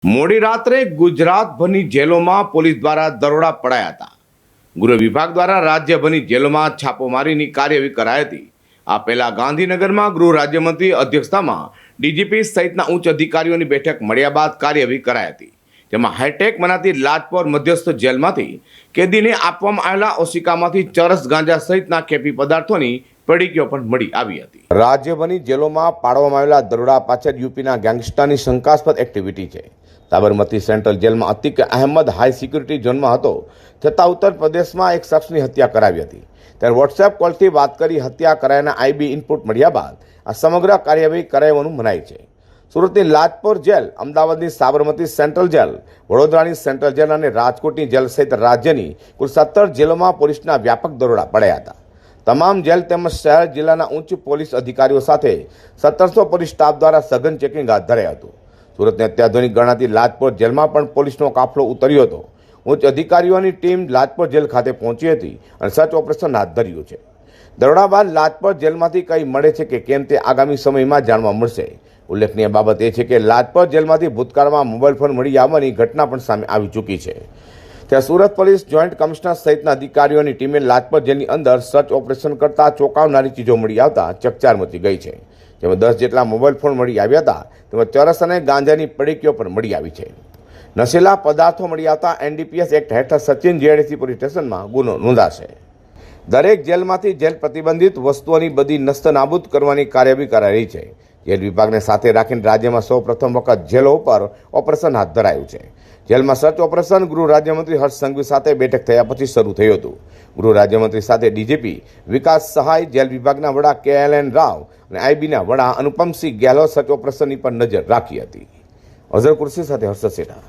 મોડી રાત્રે ગુજરાતભરની જેલોમાં પોલીસ દ્વારા દરોડા પડાયા હતા. ગૃહ વિભાગ દ્વારા રાજ્યભરની જેલોમાં છાપોમારીની કાર્યવાહી કરાઈ હતી. આ પહેલા ગાંધીનગરમાં ગૃહ રાજ્યમંત્રી અધ્યક્ષતામાં ડીજીપી સહિતના ઉચ્ચ અધિકારીઓની બેઠક મળ્યા બાદ કાર્યવાહી કરાઈ હતી. જેમાં હાઈટેક મનાતી લાજપોર મધ્યસ્થ જેલમાંથી કેદીને આપવામાં આવેલા ઓશિકામાંથી ચરસ ગાંજા સહિતના ખેપી પદાર્થોની પડીકીઓ પણ મળી આવી હતી. રાજ્યભરની જેલોમાં પાડવામાં આવેલા દરોડા પાછળ યુપીના ગેંગસ્ટરની શંકાસ્પદ એક્ટિવિટી છે. સાબરમતી સેન્ટ્રલ જેલમાં અતિક અહેમદ હાઈ સિક્યુરિટી ઝોનમાં હતો, છતાં ઉત્તર પ્રદેશમાં એક શખ્સની હત્યા કરાવી હતી. ત્યારે વોટ્સએપ કોલથી વાત કરી હત્યા કરાયાના આઈબી ઇનપુટ મળ્યા બાદ આ સમગ્ર કાર્યવાહી કરાવવાનું મનાય છે. સુરતની લાજપોર જેલ, અમદાવાદની સાબરમતી સેન્ટ્રલ જેલ, વડોદરાની સેન્ટ્રલ જેલ અને રાજકોટની જેલ સહિત રાજ્યની કુલ 17 જેલોમાં પોલીસના વ્યાપક દરોડા પડ્યા હતા. તમામ જેલ તેમજ શહેર જિલ્લાના ઉચ્ચ પોલીસ અધિકારીઓ સાથે 1700 પોલીસ સ્ટાફ દ્વારા સઘન ચેકિંગ હાથ ધરાયું હતું. સુરતની અત્યાધુનિક ગણાતી લાજપોર જેલમાં પણ પોલીસનો કાફલો ઉતર્યો હતો. ઉચ્ચ અધિકારીઓની ટીમ લાજપોર જેલ ખાતે પહોંચી હતી અને સર્ચ ઓપરેશન હાથ ધર્યું છે. દરોડા બાદ લાજપોર જેલમાંથી કંઈ મળે છે કે કેમ તે આગામી સમયમાં જાણવા મળશે. ઉલ્લેખનીય બાબત એ છે કે લાજપોર જેલમાંથી ભૂતકાળમાં મોબાઈલ ફોન મળી આવવાની ઘટના પણ સામે આવી ચૂકી છે. ત્યાં સુરત પોલીસ જોઈન્ટ કમિશનર સહિતના અધિકારીઓની ટીમે લાજપોર જેલની અંદર સર્ચ ઓપરેશન કરતા ચોંકાવનારી ચીજો મળી આવતા ચકચાર મચી ગઈ છે. જેમાં 10 જેટલા મોબાઈલ ફોન મળી આવ્યા હતા, તેમજ ચરસ અને ગાંજાની પડીકીઓ પણ મળી આવી છે. નશીલા પદાર્થો મળી આવતા એનડીપીએસ એક્ટ હેઠળ સચિન જીઆઈડીસી પોલીસ સ્ટેશનમાં ગુનો નોંધાશે. દરેક જેલમાંથી જેલ પ્રતિબંધિત વસ્તુઓની બધી નસ્ત નાબૂદ કરવાની કાર્યવાહી કરાઈ રહી છે. જેલ વિભાગને સાથે રાખીને રાજ્યમાં સૌ પ્રથમ વખત જેલો ઉપર ઓપરેશન હાથ ધરાયું છે. જેલમાં સર્ચ ઓપરેશન ગૃહ રાજ્યમંત્રી હર્ષ સંઘવી સાથે બેઠક થયા પછી શરૂ થયું હતું. ગૃહ રાજ્યમંત્રી સાથે ડીજીપી વિકાસ સહાય, જેલ વિભાગના વડા KLN રાવ અને આઈબીના વડા અનુપમસિંહ ગેહલોત સર્ચ ઓપરેશનની પર નજર રાખી હતી. અઝર કુર્સી સાથે હર્ષદ સેઠા.